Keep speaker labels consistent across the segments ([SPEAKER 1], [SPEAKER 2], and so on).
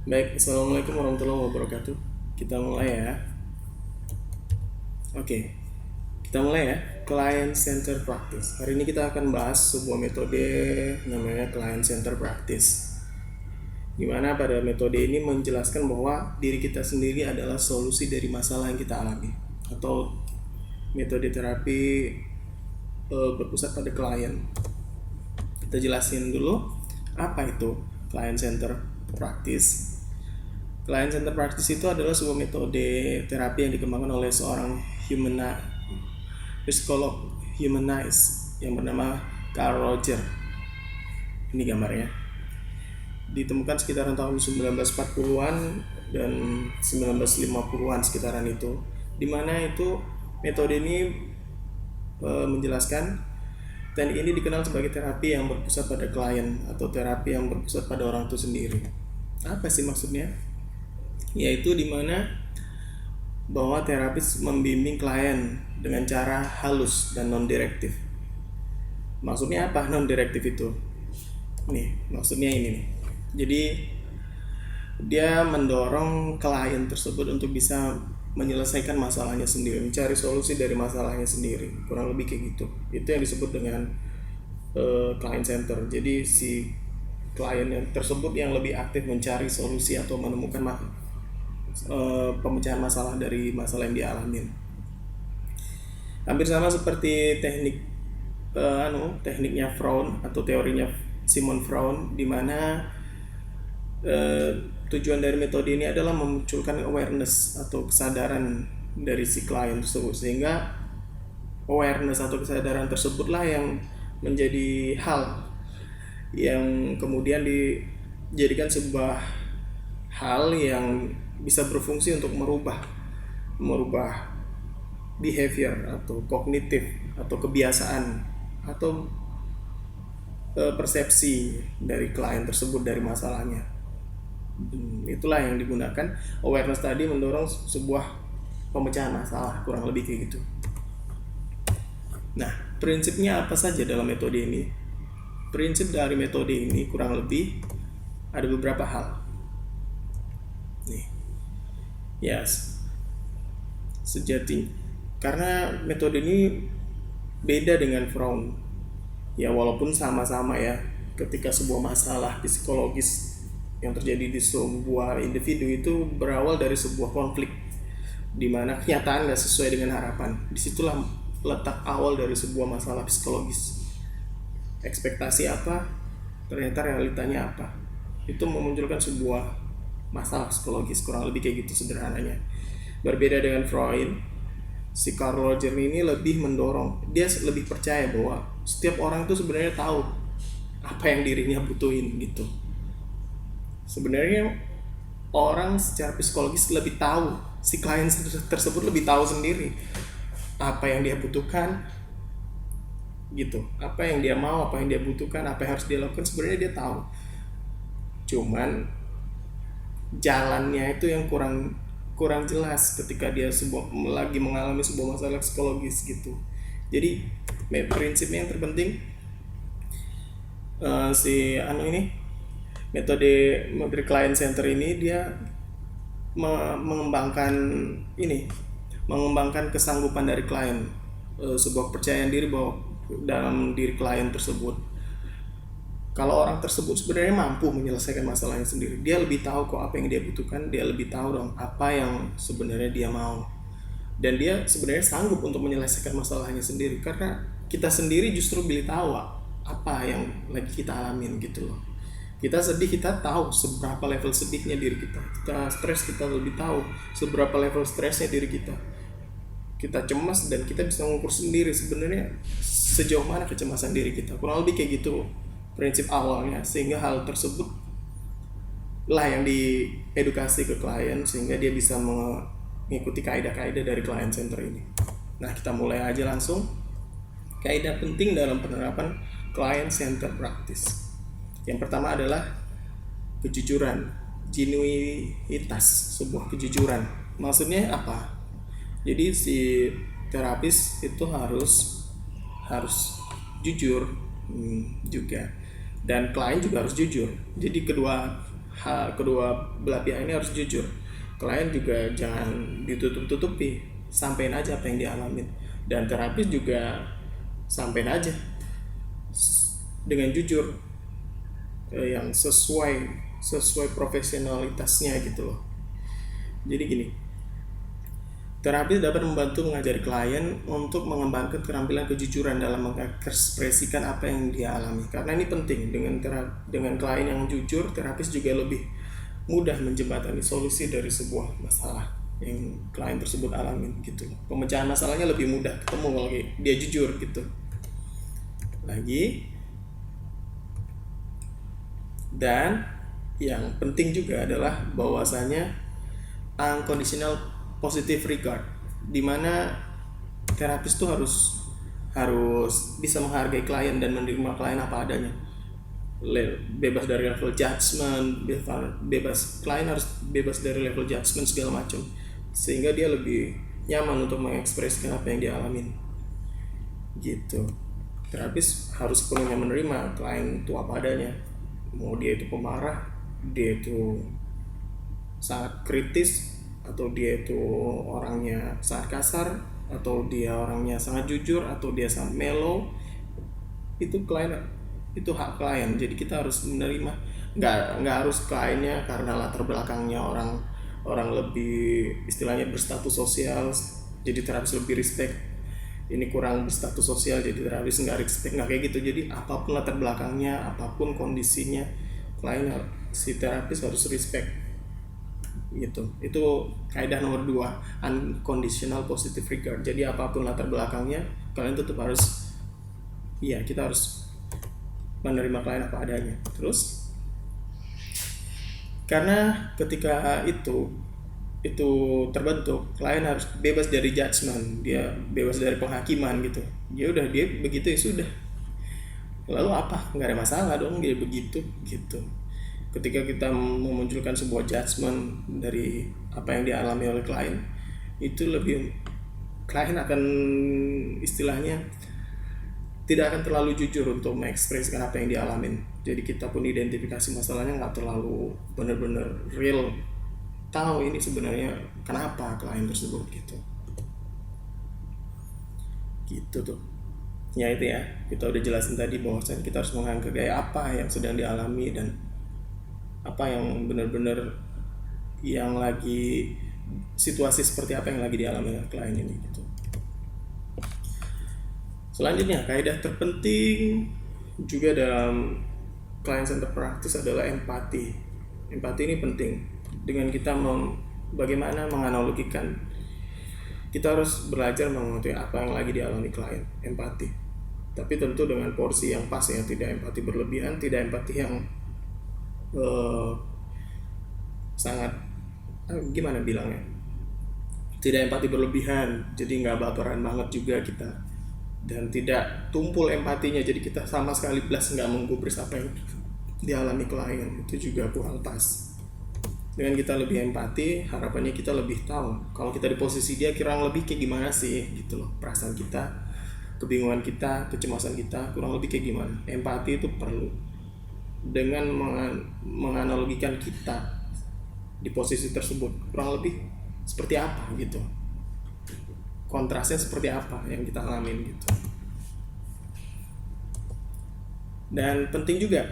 [SPEAKER 1] Baik, Assalamualaikum warahmatullahi wabarakatuh. Kita mulai ya. Oke, kita mulai ya. Client Center Practice. Hari ini kita akan bahas sebuah metode namanya Client Center Practice. Di mana pada metode ini menjelaskan bahwa diri kita sendiri adalah solusi dari masalah yang kita alami. Atau metode terapi berpusat pada klien. Kita jelasin dulu apa itu Client Center Practice. Client Center Practice itu adalah sebuah metode terapi yang dikembangkan oleh seorang psikolog humanize yang bernama Carl Roger. Ini gambarnya. Ditemukan sekitaran tahun 1940-an dan 1950-an sekitaran itu. Dimana itu metode ini menjelaskan teknik ini dikenal sebagai terapi yang berpusat pada klien atau terapi yang berpusat pada orang itu sendiri. Apa sih maksudnya? Yaitu dimana bahwa terapis membimbing klien dengan cara halus dan non-direktif. Maksudnya apa non-direktif itu? Nih, maksudnya ini nih. Jadi dia mendorong klien tersebut untuk bisa menyelesaikan masalahnya sendiri, mencari solusi dari masalahnya sendiri, kurang lebih kayak gitu. Itu yang disebut dengan client center. Jadi si klien yang tersebut yang lebih aktif mencari solusi atau menemukan pemecahan masalah dari masalah yang dialami. Hampir sama seperti tekniknya Freud atau teorinya Simon Freud, di mana tujuan dari metode ini adalah memunculkan awareness atau kesadaran dari si klien tersebut, sehingga awareness atau kesadaran tersebutlah yang menjadi hal yang kemudian dijadikan sebuah hal yang bisa berfungsi untuk merubah behavior atau kognitif atau kebiasaan atau persepsi dari klien tersebut dari masalahnya. Itulah yang digunakan. Awareness tadi mendorong sebuah pemecahan masalah, kurang lebih kayak gitu. Nah, prinsipnya apa saja dalam metode ini? Prinsip dari metode ini kurang lebih ada beberapa hal. Nih, yes, sejati. Karena metode ini beda dengan Freud. Ya walaupun sama-sama ya, ketika sebuah masalah psikologis yang terjadi di sebuah individu itu berawal dari sebuah konflik di mana kenyataan nggak sesuai dengan harapan. Disitulah letak awal dari sebuah masalah psikologis. Ekspektasi apa, ternyata realitanya apa. Itu memunculkan sebuah masalah psikologis, kurang lebih kayak gitu sederhananya. Berbeda dengan Freud, si Carl Roger ini lebih mendorong, dia lebih percaya bahwa setiap orang itu sebenarnya tahu apa yang dirinya butuhin gitu. Sebenarnya orang secara psikologis lebih tahu, si klien tersebut lebih tahu sendiri apa yang dia butuhkan gitu, apa yang dia mau, apa yang dia butuhkan, apa yang harus dia lakukan, sebenarnya dia tahu. Cuman jalannya itu yang kurang jelas ketika dia lagi mengalami sebuah masalah psikologis gitu. Jadi prinsipnya yang terpenting metode client center ini dia mengembangkan kesanggupan dari klien, sebuah kepercayaan diri bahwa dalam diri klien tersebut. Kalau orang tersebut sebenarnya mampu menyelesaikan masalahnya sendiri, dia lebih tahu kok apa yang dia butuhkan, dia lebih tahu dong apa yang sebenarnya dia mau, dan dia sebenarnya sanggup untuk menyelesaikan masalahnya sendiri, karena kita sendiri justru lebih tahu apa yang lagi kita alamin gitu loh. Kita sedih, kita tahu seberapa level sedihnya diri kita. Kita stres, kita lebih tahu seberapa level stresnya diri kita. Kita cemas dan kita bisa mengukur sendiri sebenarnya sejauh mana kecemasan diri kita. Kurang lebih kayak gitu prinsip awalnya, sehingga hal tersebut lah yang diedukasi ke klien sehingga dia bisa mengikuti kaidah-kaidah dari client center ini. Nah, kita mulai aja langsung. Kaidah penting dalam penerapan client center practice. Yang pertama adalah kejujuran, genuinitas, sebuah kejujuran. Maksudnya apa? Jadi si terapis itu harus jujur juga, dan klien juga harus jujur. Jadi kedua kedua belah pihak ini harus jujur. Klien juga jangan ditutup-tutupi, sampein aja apa yang dialamin. Dan terapis juga sampein aja dengan jujur, yang sesuai profesionalitasnya gitu loh. Jadi gini, terapis dapat membantu mengajari klien untuk mengembangkan keterampilan kejujuran dalam mengekspresikan apa yang dia alami. Karena ini penting, dengan klien yang jujur, terapis juga lebih mudah menjembatani solusi dari sebuah masalah yang klien tersebut alamin gitu. Pemecahan masalahnya lebih mudah ketemu kalau dia jujur gitu. Lagi, dan yang penting juga adalah bahwasanya unconditional positive regard, dimana terapis tuh harus bisa menghargai klien dan menerima klien apa adanya, bebas dari level judgment, klien harus bebas dari level judgment segala macam, sehingga dia lebih nyaman untuk mengekspresikan apa yang dia alamin gitu. Terapis harus sepenuhnya menerima klien itu apa adanya, mau dia itu pemarah, dia itu sangat kritis, atau dia itu orangnya sangat kasar, atau dia orangnya sangat jujur, atau dia sangat mellow. Itu hak klien, jadi kita harus menerima. Nggak harus kliennya karena latar belakangnya orang lebih istilahnya berstatus sosial, jadi terapis lebih respect. Ini kurang berstatus sosial, jadi terapis nggak respect, nggak kayak gitu. Jadi apapun latar belakangnya, apapun kondisinya, klien si terapis harus respect gitu. Itu kaidah nomor 2, unconditional positive regard. Jadi apapun latar belakangnya, kalian tetap harus, kita harus menerima klien apa adanya. Terus karena ketika itu terbentuk, klien harus bebas dari judgement, dia bebas dari penghakiman gitu. Dia begitu ya sudah, lalu apa, nggak ada masalah dong dia begitu gitu. Ketika kita memunculkan sebuah judgement dari apa yang dialami oleh klien, itu klien akan istilahnya tidak akan terlalu jujur untuk mengekspresikan apa yang dialamin. Jadi kita pun identifikasi masalahnya nggak terlalu benar-benar real, tahu ini sebenarnya kenapa klien tersebut gitu tuh. Ya itu ya, kita udah jelasin tadi bahwasan kita harus menghargai apa yang sedang dialami dan apa yang benar-benar yang lagi, situasi seperti apa yang lagi dialami oleh klien ini gitu. Selanjutnya, kaidah terpenting juga dalam client center practice adalah empati. Empati ini penting. Dengan kita bagaimana menganalogikan, kita harus belajar mengerti apa yang lagi dialami klien, empati. Tapi tentu dengan porsi yang pas ya, tidak empati berlebihan, tidak empati yang sangat gimana bilangnya, tidak empati berlebihan, jadi nggak baperan banget juga kita, dan tidak tumpul empatinya, jadi kita sama sekali belas nggak menggubris apa yang dialami klien, itu juga kurang pas. Dengan kita lebih empati, harapannya kita lebih tahu kalau kita di posisi dia kurang lebih kayak gimana sih gitu loh, perasaan kita, kebingungan kita, kecemasan kita kurang lebih kayak gimana. Empati itu perlu. Dengan menganalogikan kita di posisi tersebut kurang lebih seperti apa gitu, kontrasnya seperti apa yang kita alamin gitu. Dan penting juga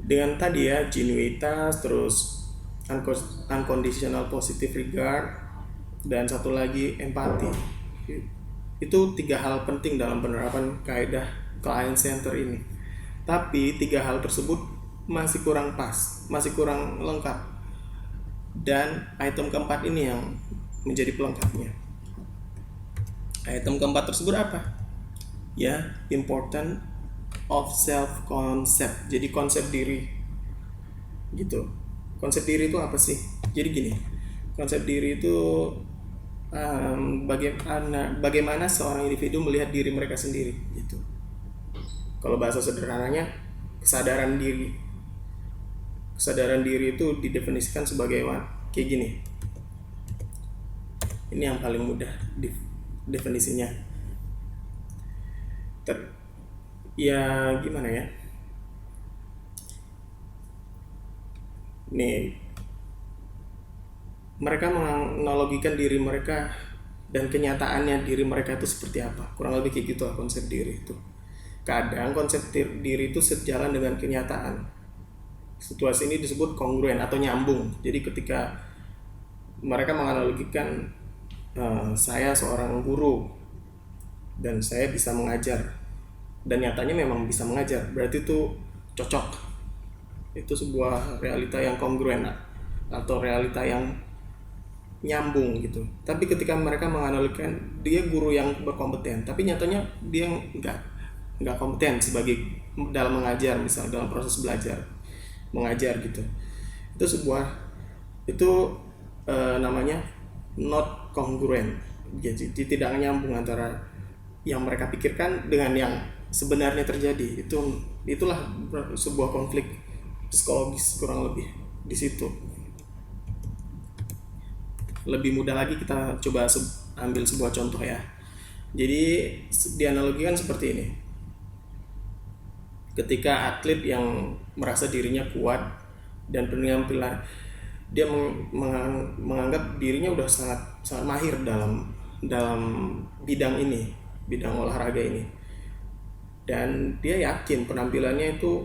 [SPEAKER 1] dengan tadi ya, genuitas, terus unconditional positive regard, dan satu lagi empati. Itu 3 hal penting dalam penerapan kaidah client center ini. Tapi 3 hal tersebut masih kurang pas, masih kurang lengkap. Dan item keempat ini yang menjadi pelengkapnya. Item keempat tersebut apa? Ya, important of self concept. Jadi konsep diri gitu. Konsep diri itu apa sih? Jadi gini, konsep diri itu bagaimana seorang individu melihat diri mereka sendiri gitu. Kalau bahasa sederhananya, kesadaran diri. Kesadaran diri itu didefinisikan sebagai kayak gini. Ini yang paling mudah definisinya. Ya gimana ya? Nih, mereka menganalogikan diri mereka dan kenyataannya diri mereka itu seperti apa. Kurang lebih kayak gitu lah konsep diri itu. Kadang konsep diri itu sejalan dengan kenyataan. Situasi ini disebut kongruen atau nyambung. Jadi ketika mereka menganalogikan saya seorang guru dan saya bisa mengajar dan nyatanya memang bisa mengajar, berarti itu cocok. Itu sebuah realita yang kongruen atau realita yang nyambung gitu. Tapi ketika mereka menganalogikan dia guru yang berkompeten, tapi nyatanya dia nggak kompeten sebagai dalam mengajar, misal dalam proses belajar mengajar gitu. Itu sebuah itu namanya not congruent. Jadi tidak nyambung antara yang mereka pikirkan dengan yang sebenarnya terjadi. Itulah sebuah konflik psikologis kurang lebih di situ. Lebih mudah lagi kita coba ambil sebuah contoh ya. Jadi dianalogikan seperti ini. Ketika atlet yang merasa dirinya kuat dan penampilan dia menganggap dirinya udah sangat mahir dalam bidang ini, bidang olahraga ini, dan dia yakin penampilannya itu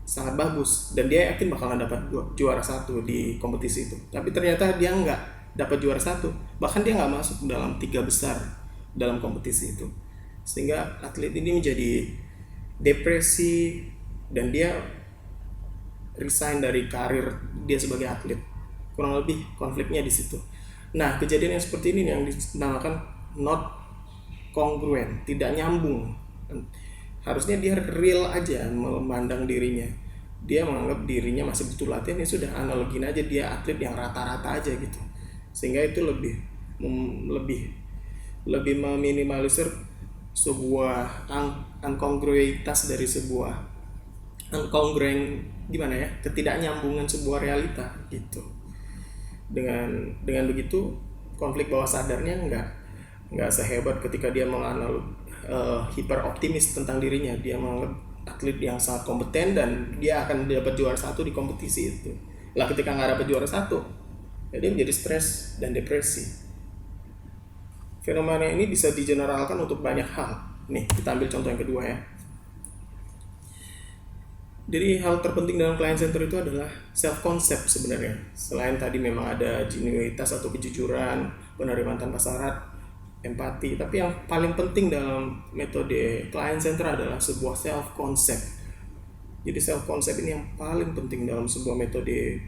[SPEAKER 1] sangat bagus dan dia yakin bakalan dapat juara satu di kompetisi itu. Tapi ternyata dia nggak dapat juara satu, bahkan dia nggak masuk dalam 3 besar dalam kompetisi itu, sehingga atlet ini menjadi depresi dan dia resign dari karir dia sebagai atlet. Kurang lebih konfliknya di situ. Nah, kejadian yang seperti ini yang dinamakan not congruent, tidak nyambung. Harusnya dia real aja memandang dirinya. Dia menganggap dirinya masih butuh latihan, ya sudah, analogin aja dia atlet yang rata-rata aja gitu. Sehingga itu lebih meminimalisir sebuah uncongruitas dari sebuah ketidaknyambungan sebuah realita gitu. Dengan begitu konflik bawah sadarnya nggak sehebat ketika dia hiper optimis tentang dirinya. Dia menganggap atlet yang sangat kompeten dan dia akan dapat juara satu di kompetisi itu. Lah ketika nggak dapat juara satu, ya dia menjadi stres dan depresi. Fenomena ini bisa digeneralkan untuk banyak hal. Nih, kita ambil contoh yang kedua ya. Jadi hal terpenting dalam client center itu adalah self concept sebenarnya. Selain tadi memang ada genuinitas atau kejujuran, penerimaan tanpa syarat, empati, tapi yang paling penting dalam metode client center adalah sebuah self concept. Jadi self concept ini yang paling penting dalam sebuah metode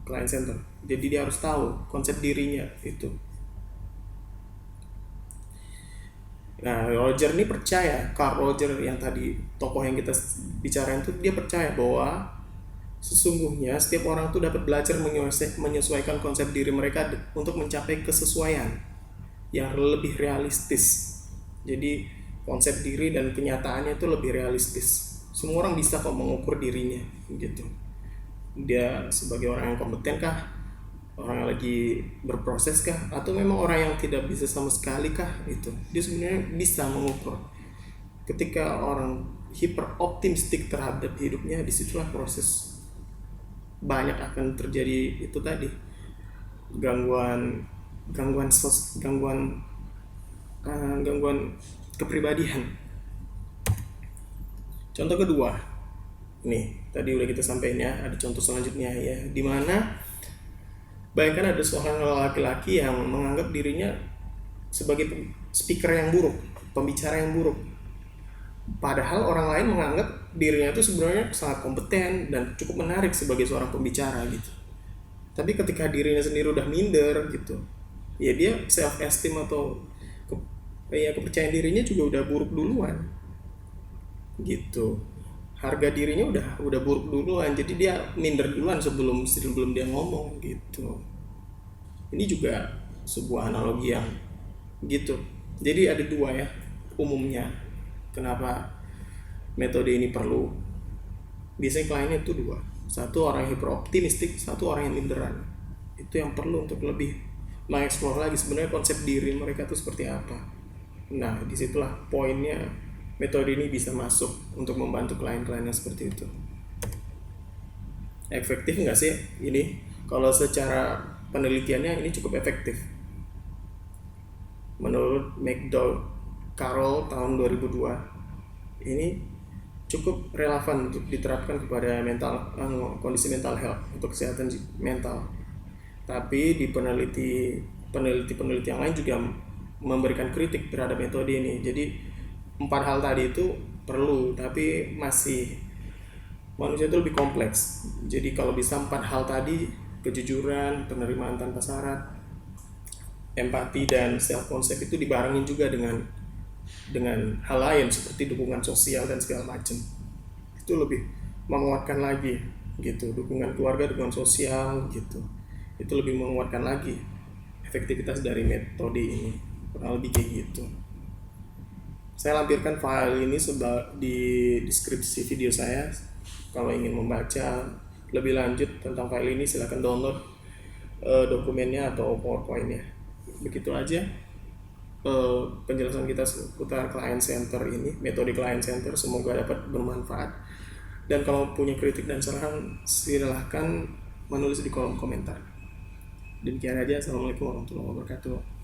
[SPEAKER 1] client center. Jadi dia harus tahu konsep dirinya itu. Nah, Roger ini percaya, Carl Roger yang tadi tokoh yang kita bicarain itu, dia percaya bahwa sesungguhnya setiap orang tuh dapat belajar menyesuaikan konsep diri mereka untuk mencapai kesesuaian yang lebih realistis. Jadi konsep diri dan kenyataannya itu lebih realistis. Semua orang bisa kok mengukur dirinya gitu. Dia sebagai orang yang kompeten kah? Orang yang lagi berproses kah? Atau memang orang yang tidak bisa sama sekali kah? Itu dia sebenarnya bisa mengukur. Ketika orang hiper optimistik terhadap hidupnya, disitulah proses banyak akan terjadi itu tadi, gangguan kepribadian. Contoh kedua, nih tadi udah kita sampaikan ya, ada contoh selanjutnya ya, dimana bayangkan ada seorang laki-laki yang menganggap dirinya sebagai speaker yang buruk, pembicara yang buruk. Padahal orang lain menganggap dirinya itu sebenarnya sangat kompeten dan cukup menarik sebagai seorang pembicara gitu. Tapi ketika dirinya sendiri udah minder gitu, ya dia self esteem atau kepercayaan dirinya juga udah buruk duluan gitu. Harga dirinya udah buruk duluan, jadi dia minder duluan sebelum dia ngomong gitu. Ini juga sebuah analogi yang gitu. Jadi ada dua ya umumnya kenapa metode ini perlu. Biasanya kliennya itu dua, satu orang yang hiperoptimistik, satu orang yang minderan. Itu yang perlu untuk lebih mengeksplor lagi sebenarnya konsep diri mereka itu seperti apa. Nah, disitulah poinnya metode ini bisa masuk untuk membantu klien-klien yang seperti itu. Efektif nggak sih ini? Kalau secara penelitiannya ini cukup efektif. Menurut McDowell Carroll tahun 2002, ini cukup relevan untuk diterapkan kepada kondisi mental health, untuk kesehatan mental. Tapi di peneliti yang lain juga memberikan kritik terhadap metode ini. Jadi 4 hal tadi itu perlu, tapi masih manusia itu lebih kompleks. Jadi kalau bisa 4 hal tadi, kejujuran, penerimaan tanpa syarat, empati, dan self concept, itu dibarengin juga dengan hal lain seperti dukungan sosial dan segala macam. Itu lebih menguatkan lagi gitu, dukungan keluarga, dukungan sosial gitu. Itu lebih menguatkan lagi efektivitas dari metode ini. Kurang lebih kayak gitu. Saya lampirkan file ini di deskripsi video saya. Kalau ingin membaca lebih lanjut tentang file ini, silahkan download dokumennya atau PowerPoint-nya. Begitu aja penjelasan kita seputar client center ini, metode client center. Semoga dapat bermanfaat. Dan kalau punya kritik dan saran, silahkan menulis di kolom komentar. Demikian aja. Assalamualaikum warahmatullahi wabarakatuh.